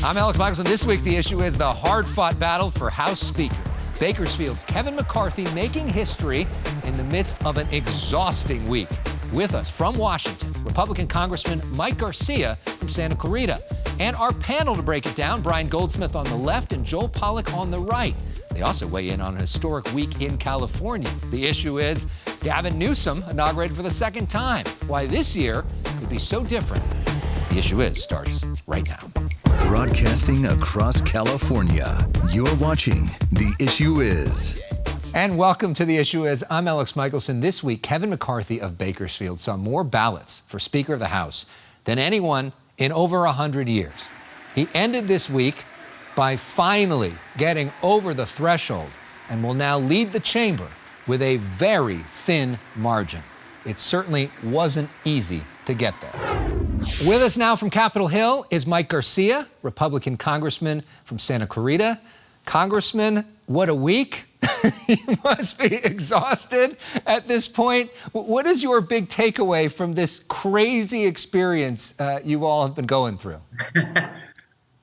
I'm Elex Michaelson. This week, the issue is the hard-fought battle for House Speaker. Bakersfield's Kevin McCarthy making history in the midst of an exhausting week. With us from Washington, Republican Congressman Mike Garcia from Santa Clarita. And our panel to break it down, Brian Goldsmith on the left and Joel Pollak on the right. They also weigh in on a historic week in California. The issue is Gavin Newsom inaugurated for the second time. Why this year could be so different. The issue is starts right now. Broadcasting across California, you're watching The Issue Is. And welcome to The Issue Is. I'm Elex Michaelson. This week, Kevin McCarthy of Bakersfield saw more ballots for Speaker of the House than anyone in over 100 years. He ended this week by finally getting over the threshold and will now lead the chamber with a very thin margin. It certainly wasn't easy to get there. With us now from Capitol Hill is Mike Garcia, Republican Congressman from Santa Clarita. Congressman, what a week. You must be exhausted at this point. What is your big takeaway from this crazy experience you all have been going through?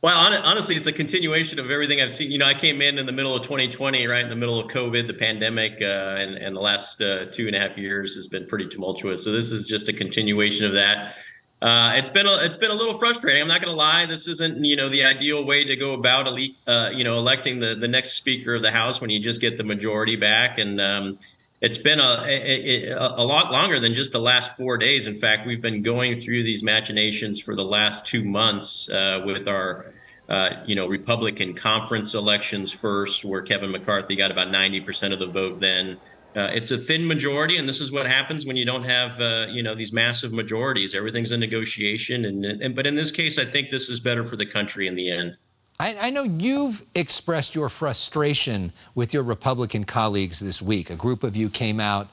Well, honestly, it's a continuation of everything I've seen. You know, I came in the middle of 2020, right in the middle of COVID, the pandemic, and the last 2.5 years has been pretty tumultuous. So this is just a continuation of that. It's been a little frustrating. I'm not going to lie. This isn't, the ideal way to go about electing the next Speaker of the House when you just get the majority back. And it's been a lot longer than just the last 4 days. In fact, we've been going through these machinations for the last 2 months with our Republican conference elections first, where Kevin McCarthy got about 90% of the vote then. It's a thin majority, and this is what happens when you don't have, these massive majorities. Everything's a negotiation, but in this case, I think this is better for the country in the end. I know you've expressed your frustration with your Republican colleagues this week. A group of you came out.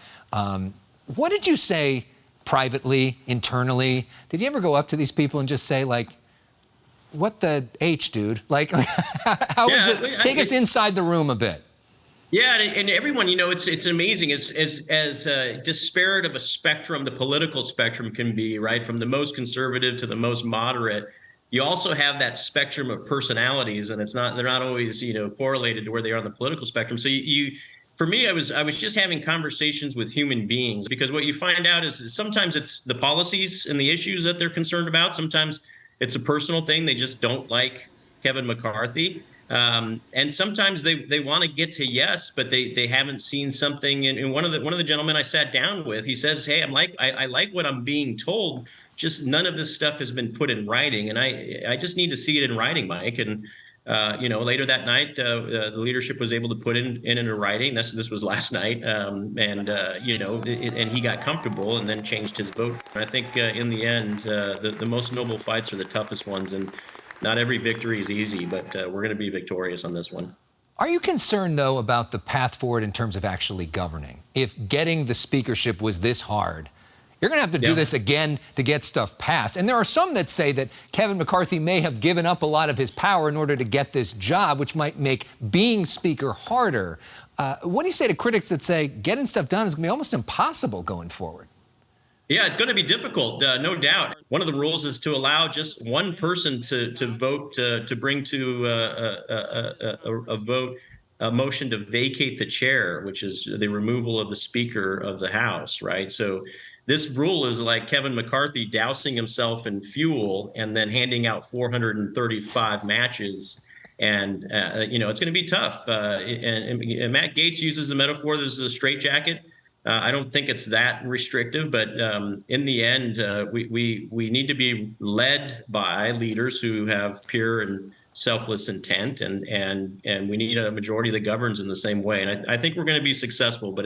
What did you say privately, internally? Did you ever go up to these people and just say, like, what the H, dude? Like, how is it? Take us inside the room a bit. Yeah, and everyone, it's amazing as disparate of a spectrum the political spectrum can be, right? From the most conservative to the most moderate. You also have that spectrum of personalities, and they're not always, correlated to where they are on the political spectrum. So for me, I was just having conversations with human beings, because what you find out is sometimes it's the policies and the issues that they're concerned about. Sometimes it's a personal thing. They just don't like Kevin McCarthy. And sometimes they want to get to yes, but they haven't seen something. And one of the gentlemen I sat down with, he says, "Hey, I like what I'm being told. Just none of this stuff has been put in writing, and I just need to see it in writing, Mike." And later that night, the leadership was able to put it into writing. This was last night, and he got comfortable and then changed his vote. I think in the end, the most noble fights are the toughest ones, and not every victory is easy, but we're going to be victorious on this one. Are you concerned, though, about the path forward in terms of actually governing? If getting the speakership was this hard, you're going to have to do this again to get stuff passed. And there are some that say that Kevin McCarthy may have given up a lot of his power in order to get this job, which might make being Speaker harder. What do you say to critics that say getting stuff done is going to be almost impossible going forward? Yeah, it's going to be difficult, no doubt. One of the rules is to allow just one person to vote, to bring to a vote a motion to vacate the chair, which is the removal of the Speaker of the House, right? So this rule is like Kevin McCarthy dousing himself in fuel and then handing out 435 matches. And, it's going to be tough. And Matt Gaetz uses the metaphor, this is a straitjacket. I don't think it's that restrictive, but in the end, we need to be led by leaders who have pure and selfless intent, and we need a majority that governs in the same way. And I think we're going to be successful, but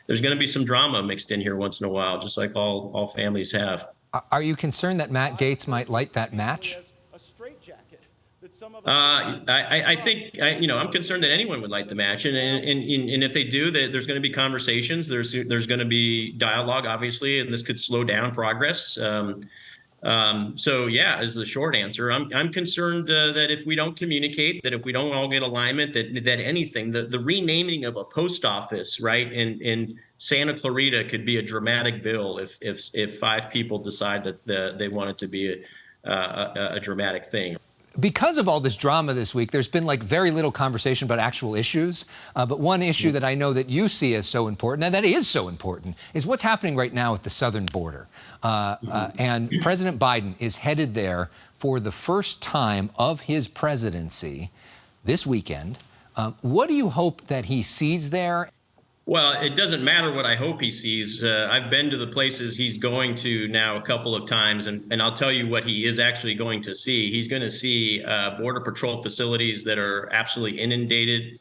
there's going to be some drama mixed in here once in a while, just like all families have. Are you concerned that Matt Gaetz might light that match? I think I'm concerned that anyone would light the match, and if they do, there's going to be conversations. There's going to be dialogue, obviously, and this could slow down progress. So yeah, is the short answer. I'm concerned that if we don't communicate, that if we don't all get alignment, that anything, the renaming of a post office, right, in Santa Clarita could be a dramatic bill if 5 people decide that they want it to be a dramatic thing. because of all this drama this week, there's been like very little conversation about actual issues. But one issue that I know that you see as so important, and that is so important, is what's happening right now at the southern border. And President Biden is headed there for the first time of his presidency this weekend. What do you hope that he sees there? Well, it doesn't matter what I hope he sees. I've been to the places he's going to now a couple of times, and I'll tell you what he is actually going to see. He's going to see Border Patrol facilities that are absolutely inundated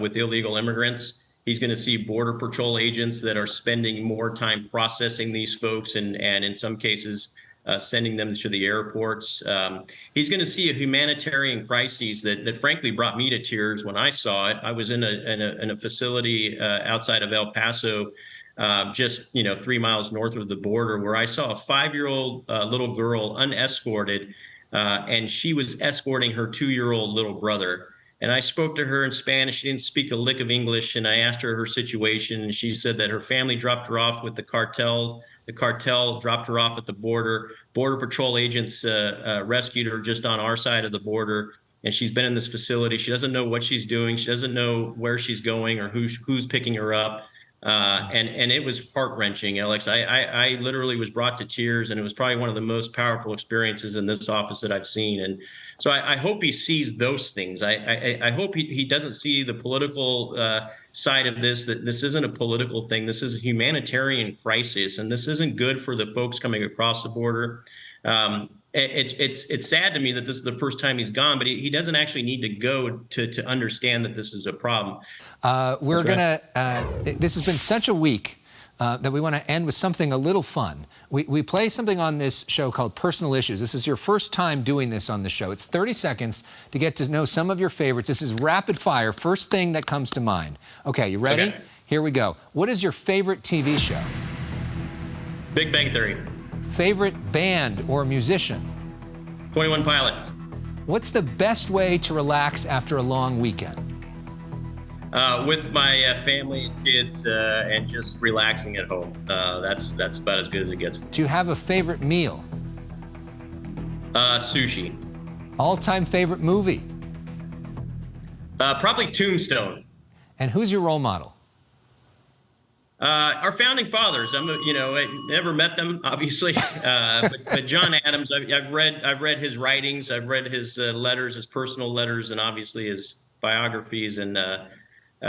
with illegal immigrants. He's going to see Border Patrol agents that are spending more time processing these folks and in some cases, sending them to the airports. He's going to see a humanitarian crisis that frankly brought me to tears when I saw it. I was in a facility outside of El Paso, just 3 miles north of the border, where I saw a 5-year-old little girl unescorted, and she was escorting her 2-year-old little brother. And I spoke to her in Spanish. She didn't speak a lick of English, and I asked her situation, and she said that her family dropped her off with the cartel. The cartel dropped her off at the border. Border Patrol agents rescued her just on our side of the border, and she's been in this facility. She doesn't know what she's doing. She doesn't know where she's going or who's picking her up. And it was heart-wrenching, Elex. I literally was brought to tears, and it was probably one of the most powerful experiences in this office that I've seen. And so I hope he sees those things. I hope he doesn't see the political side of this, that this isn't a political thing. This is a humanitarian crisis, and this isn't good for the folks coming across the border. It's sad to me that this is the first time he's gone, but he doesn't actually need to go to understand that this is a problem. This has been such a week that we want to end with something a little fun. We play something on this show called Personal Issues. This is your first time doing this on the show. It's 30 seconds to get to know some of your favorites. This is rapid fire, first thing that comes to mind. Okay, you ready? Okay. Here we go. What is your favorite TV show? Big Bang Theory. Favorite band or musician? 21 Pilots. What's the best way to relax after a long weekend? With my family and kids and just relaxing at home. That's about as good as it gets. Do you have a favorite meal? Sushi. All-time favorite movie? Probably Tombstone. And who's your role model? Our founding fathers. I never met them, obviously, but John Adams. I've read his writings. I've read his letters, his personal letters, and obviously his biographies. And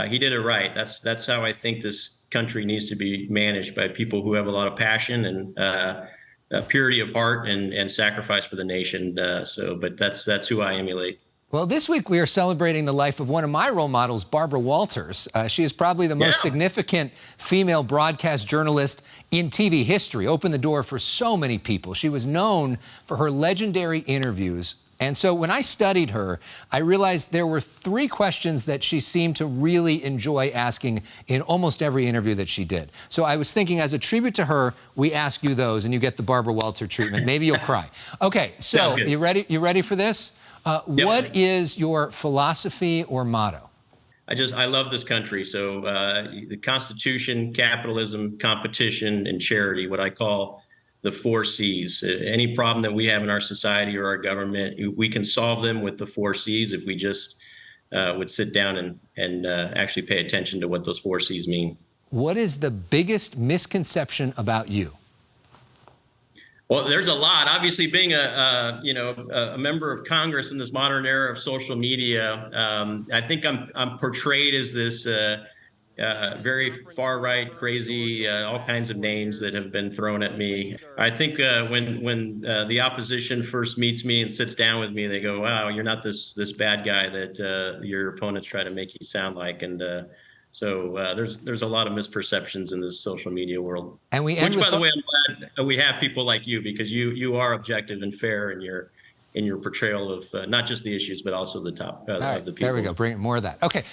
he did it right. That's how I think this country needs to be managed, by people who have a lot of passion and purity of heart and sacrifice for the nation. But that's who I emulate. Well, this week we are celebrating the life of one of my role models, Barbara Walters. She is probably the most significant female broadcast journalist in TV history, opened the door for so many people. She was known for her legendary interviews. And so when I studied her, I realized there were 3 questions that she seemed to really enjoy asking in almost every interview that she did. So I was thinking, as a tribute to her, we ask you those, and you get the Barbara Walters treatment. Maybe you'll cry. Okay, so you ready? You ready for this? Yep. What is your philosophy or motto? I love this country. So the Constitution, capitalism, competition, and charity, what I call the 4 C's. Any problem that we have in our society or our government, we can solve them with the 4 C's if we just would sit down and actually pay attention to what those 4 C's mean. What is the biggest misconception about you? Well, there's a lot. Obviously, being a member of Congress in this modern era of social media, I think I'm portrayed as this very far right, crazy, all kinds of names that have been thrown at me. I think when the opposition first meets me and sits down with me, they go, "Wow, you're not this bad guy that your opponents try to make you sound like." And so there's a lot of misperceptions in this social media world. And which, by the way, I'm glad we have people like you, because you are objective and fair in your portrayal of not just the issues, but also the top of the people. There we go. Bring more of that. Okay.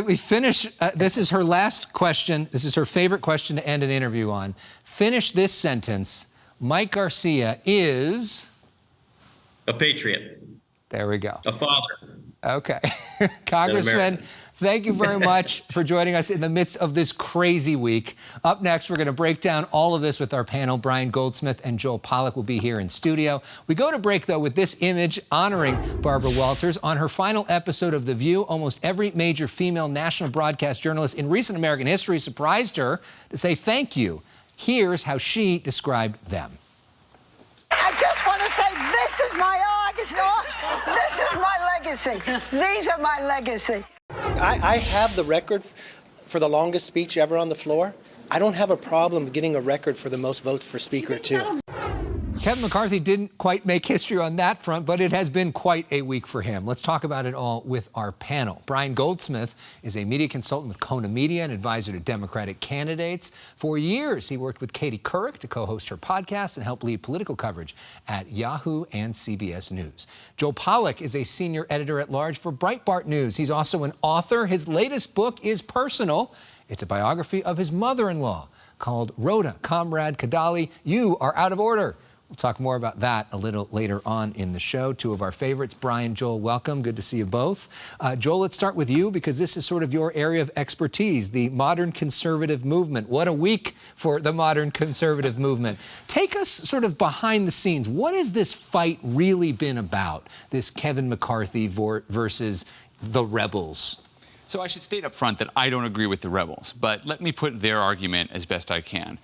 We finish. This is her last question. This is her favorite question to end an interview on. Finish this sentence. Mike Garcia is a patriot. There we go. A father. Okay. Congressman Thank you very much for joining us in the midst of this crazy week. Up next, we're going to break down all of this with our panel. Brian Goldsmith and Joel Pollak will be here in studio. We go to break, though, with this image honoring Barbara Walters. On her final episode of The View, almost every major female national broadcast journalist in recent American history surprised her to say thank you. Here's how she described them. I just want to say this is my this is my legacy. These are my legacy. I have the record for the longest speech ever on the floor. I don't have a problem getting a record for the most votes for Speaker, too. Kevin McCarthy didn't quite make history on that front, but it has been quite a week for him. Let's talk about it all with our panel. Brian Goldsmith is a media consultant with Kona Media and advisor to Democratic candidates. For years, he worked with Katie Couric to co-host her podcast and help lead political coverage at Yahoo and CBS News. Joel Pollak is a senior editor-at-large for Breitbart News. He's also an author. His latest book is personal. It's a biography of his mother-in-law called Rhoda, Comrade Kadali, You Are Out of Order. We'll talk more about that a little later on in the show. Two of our favorites, Brian, Joel, welcome. Good to see you both. Joel, let's start with you because this is sort of your area of expertise, the modern conservative movement. What a week for the modern conservative movement. Take us sort of behind the scenes. What has this fight really been about, this Kevin McCarthy versus the rebels? So I should state up front that I don't agree with the rebels, but let me put their argument as best I can.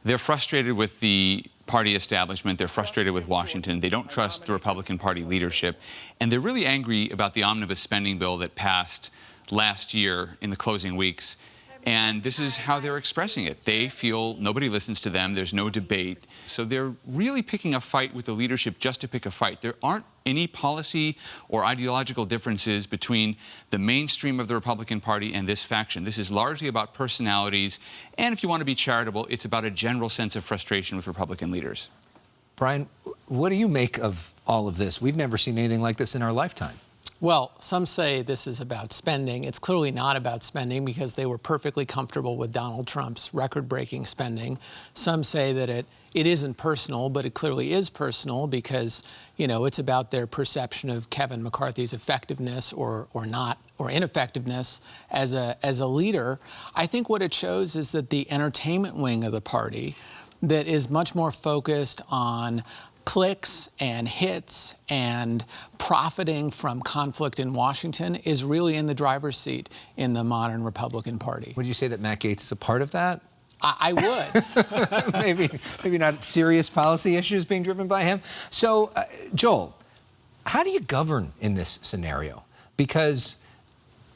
They're frustrated with the party establishment. They're frustrated with Washington. They don't trust the Republican Party leadership. And they're really angry about the omnibus spending bill that passed last year in the closing weeks. And this is how they're expressing it. They feel nobody listens to them. There's no debate. So they're really picking a fight with the leadership just to pick a fight. There aren't any policy or ideological differences between the mainstream of the Republican Party and this faction. This is largely about personalities. And if you want to be charitable, it's about a general sense of frustration with Republican leaders. Brian, what do you make of all of this? We've never seen anything like this in our lifetime. Well, some say this is about spending. It's clearly not about spending because they were perfectly comfortable with Donald Trump's record-breaking spending. Some say that it isn't personal, but it clearly is personal because, you know, it's about their perception of Kevin McCarthy's effectiveness or not, or ineffectiveness as a leader. I think what it shows is that the entertainment wing of the party that is much more focused on clicks and hits and profiting from conflict in Washington is really in the driver's seat in the modern Republican Party. Would you say that Matt Gaetz is a part of that? I would. maybe not serious policy issues being driven by him. So, Joel, how do you govern in this scenario? Because,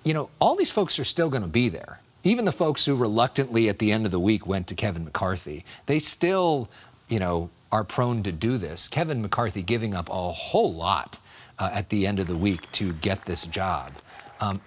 you know, all these folks are still going to be there. Even the folks who reluctantly at the end of the week went to Kevin McCarthy, they still, you know, are prone to do this. Kevin McCarthy giving up a whole lot at the end of the week to get this job.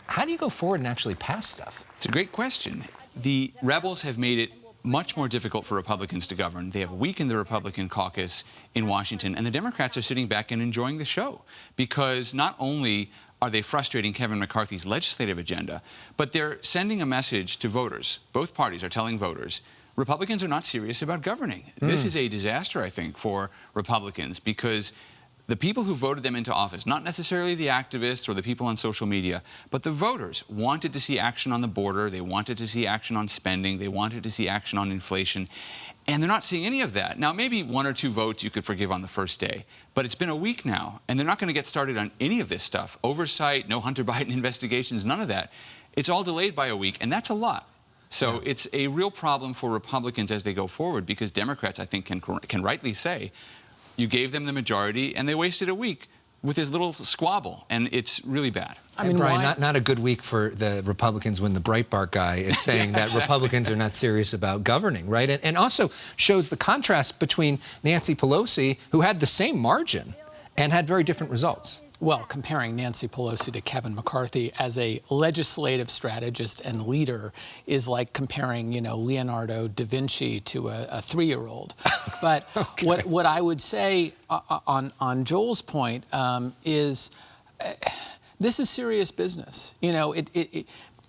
How do you go forward and actually pass stuff? It's a great question. The rebels have made it much more difficult for Republicans to govern. They have weakened the Republican caucus in Washington, and the Democrats are sitting back and enjoying the show because not only are they frustrating Kevin McCarthy's legislative agenda, but they're sending a message to voters. Both parties are telling voters, Republicans are not serious about governing. This is a disaster, I think, for Republicans because the people who voted them into office, not necessarily the activists or the people on social media, but the voters wanted to see action on the border. They wanted to see action on spending. They wanted to see action on inflation. And they're not seeing any of that. Now, maybe one or two votes you could forgive on the first day, but it's been a week now, and they're not going to get started on any of this stuff. Oversight, no Hunter Biden investigations, none of that. It's all delayed by a week, and that's a lot. So it's a real problem for Republicans as they go forward because Democrats, I think, can rightly say, you gave them the majority and they wasted a week with this little squabble, and it's really bad. I mean, Brian, not a good week for the Republicans when the Breitbart guy is saying that Republicans are not serious about governing, right? And also shows the contrast between Nancy Pelosi, who had the same margin and had very different results. Well, comparing Nancy Pelosi to Kevin McCarthy as a legislative strategist and leader is like comparing, you know, Leonardo da Vinci to a 3-year-old. But okay. what I would say on Joel's point is this is serious business. You know,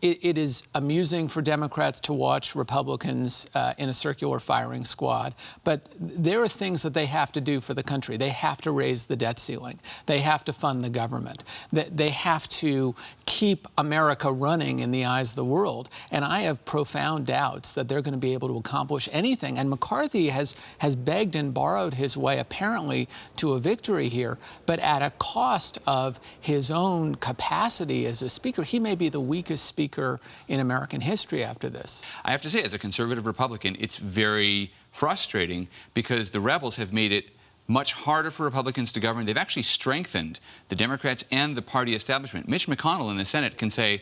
It is amusing for Democrats to watch Republicans in a circular firing squad, but there are things that they have to do for the country. They have to raise the debt ceiling. They have to fund the government. They have to keep America running in the eyes of the world. And I have profound doubts that they're going to be able to accomplish anything. And McCarthy has begged and borrowed his way, apparently, to a victory here, but at a cost of his own capacity as a speaker. He may be the weakest speaker in American history after this. I have to say, as a conservative Republican, it's very frustrating because the rebels have made it much harder for Republicans to govern. They've actually strengthened the Democrats and the party establishment. Mitch McConnell in the Senate can say,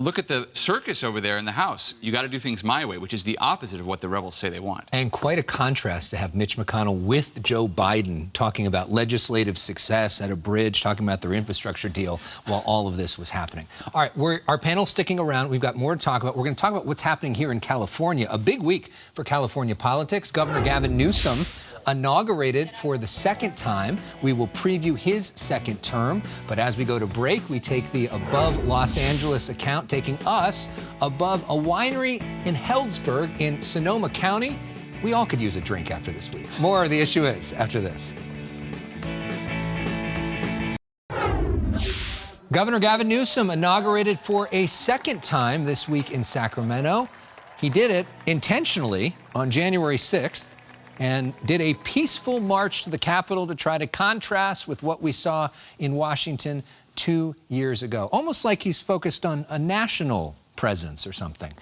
look at the circus over there in the House. You got to do things my way, which is the opposite of what the rebels say they want. And quite a contrast to have Mitch McConnell with Joe Biden talking about legislative success at a bridge, talking about their infrastructure deal while all of this was happening. All right, our panel's sticking around. We've got more to talk about. We're going to talk about what's happening here in California. A big week for California politics. Governor Gavin Newsom inaugurated for the second time. We will preview his second term. But as we go to break, we take the above Los Angeles account, taking us above a winery in Healdsburg in Sonoma County. We all could use a drink after this week. More of The Issue Is after this. Governor Gavin Newsom inaugurated for a second time this week in Sacramento. He did it intentionally on January 6th. And did a peaceful march to the Capitol to try to contrast with what we saw in Washington 2 years ago. Almost like he's focused on a national presence or something.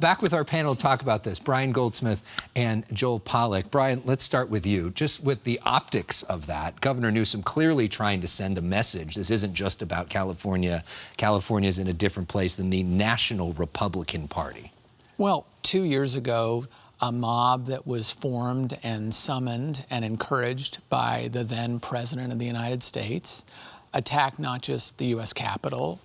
Back with our panel to talk about this, Brian Goldsmith and Joel Pollak. Brian, let's start with you. Just with the optics of that, Governor Newsom clearly trying to send a message. This isn't just about California. California's in a different place than the National Republican Party. Well, 2 years ago, a mob that was formed and summoned and encouraged by the then President of the United States attacked not just the U.S. Capitol,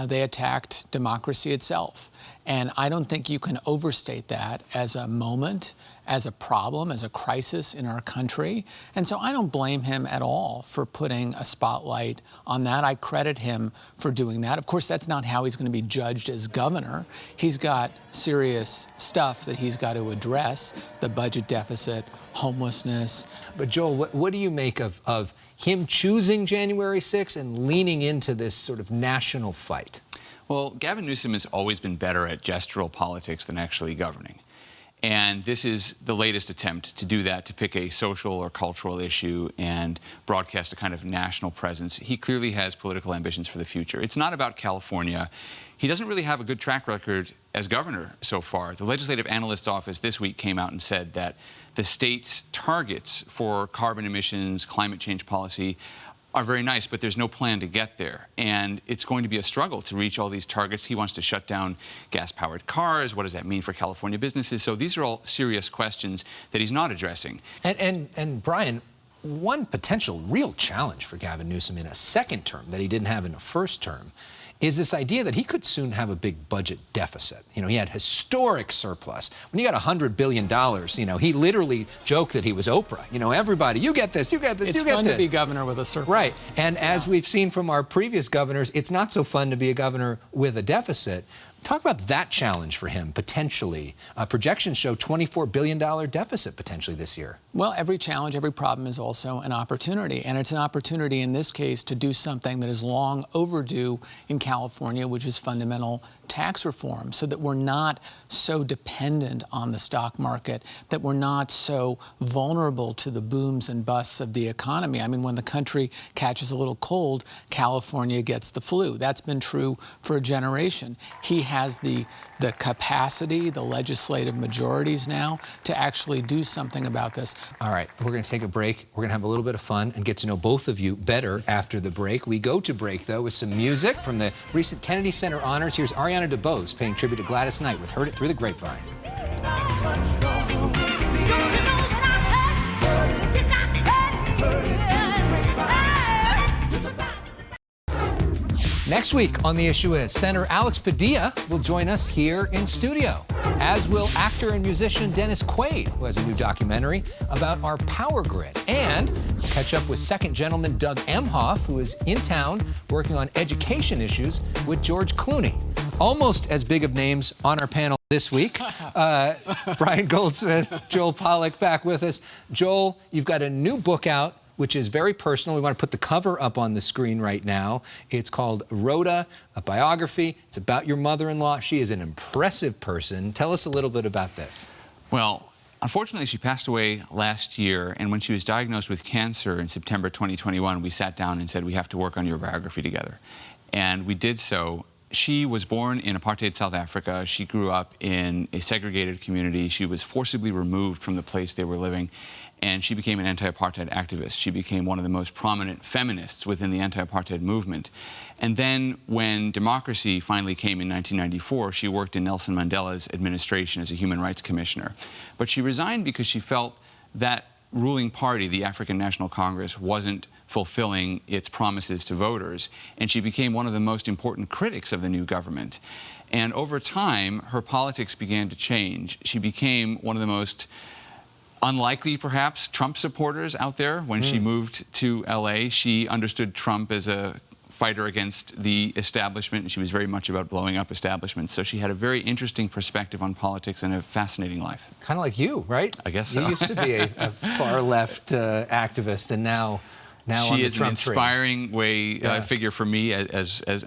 they attacked democracy itself. And I don't think you can overstate that as a moment, as a problem, as a crisis in our country. And so I don't blame him at all for putting a spotlight on that. I credit him for doing that. Of course, that's not how he's going to be judged as governor. He's got serious stuff that he's got to address, the budget deficit, homelessness. But Joel, what do you make of him choosing January 6th and leaning into this sort of national fight? Well, Gavin Newsom has always been better at gestural politics than actually governing. And this is the latest attempt to do that, to pick a social or cultural issue and broadcast a kind of national presence. He clearly has political ambitions for the future. It's not about California. He doesn't really have a good track record as governor so far. The Legislative Analyst's Office this week came out and said that the state's targets for carbon emissions, climate change policy are very nice, but there's no plan to get there. And it's going to be a struggle to reach all these targets. He wants to shut down gas-powered cars. What does that mean for California businesses? So these are all serious questions that he's not addressing. And Brian, one potential real challenge for Gavin Newsom in a second term that he didn't have in a first term is this idea that he could soon have a big budget deficit. You know, he had historic surplus. When you got $100 billion, you know, he literally joked that he was Oprah. You know, everybody, you get this, you get this, you get this. It's fun to be governor with a surplus. Right. And as we've seen from our previous governors, it's not so fun to be a governor with a deficit. Talk about that challenge for him, potentially. Projections show $24 billion deficit potentially this year. Well, every challenge, every problem is also an opportunity. And it's an opportunity in this case to do something that is long overdue in California, which is fundamental tax reform, so that we're not so dependent on the stock market, that we're not so vulnerable to the booms and busts of the economy. I mean, when the country catches a little cold, California gets the flu. That's been true for a generation. He has the capacity, the legislative majorities now to actually do something about this. All right, we're going to take a break. We're going to have a little bit of fun and get to know both of you better after the break. We go to break, though, with some music from the recent Kennedy Center honors. Here's Ariana DeBose paying tribute to Gladys Knight with Heard It Through the Grapevine. Next week on The Issue Is, Senator Alex Padilla will join us here in studio, as will actor and musician Dennis Quaid, who has a new documentary about our power grid. And we'll catch up with Second Gentleman Doug Emhoff, who is in town working on education issues with George Clooney. almost as big of names on our panel this week. Brian Goldsmith, Joel Pollak back with us. Joel, you've got a new book out, which is very personal. We want to put the cover up on the screen right now. It's called Rhoda, a biography. It's about your mother-in-law. She is an impressive person. Tell us a little bit about this. Well, unfortunately, she passed away last year, and when she was diagnosed with cancer in September 2021, we sat down and said, we have to work on your biography together. And we did so. She was born in apartheid South Africa. She grew up in a segregated community. She was forcibly removed from the place they were living, and she became an anti-apartheid activist. She became one of the most prominent feminists within the anti-apartheid movement. And then when democracy finally came in 1994, she worked in Nelson Mandela's administration as a human rights commissioner. But she resigned because she felt that ruling party, the African National Congress, wasn't fulfilling its promises to voters, and she became one of the most important critics of the new government. And over time, her politics began to change. She became one of the most unlikely, perhaps, Trump supporters out there. When she moved to LA, she understood Trump as a fighter against the establishment, and she was very much about blowing up establishments. So she had a very interesting perspective on politics and a fascinating life. Kind of like you, right? I guess so. You used to be a far-left activist, and now she is an inspiring figure for me, and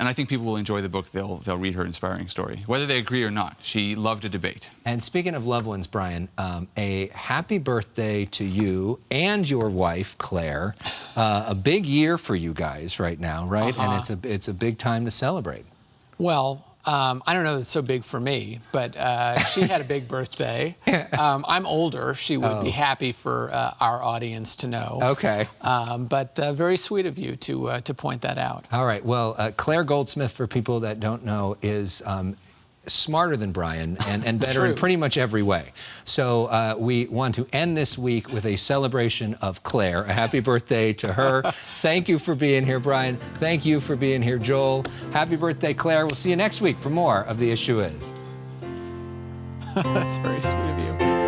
I think people will enjoy the book. They'll read her inspiring story, whether they agree or not. She loved a debate. And speaking of loved ones, Brian, a happy birthday to you and your wife, Claire. A big year for you guys right now, right? And it's a big time to celebrate. Well, I don't know that it's so big for me, but she had a big birthday. I'm older. She would be happy for our audience to know. Okay. But very sweet of you to point that out. All right. Well, Claire Goldsmith, for people that don't know, is smarter than Brian and better in pretty much every way. So we want to end this week with a celebration of Claire. A happy birthday to her. Thank you for being here, Brian. Thank you for being here, Joel. Happy birthday, Claire. We'll see you next week for more of The Issue Is. That's very sweet of you.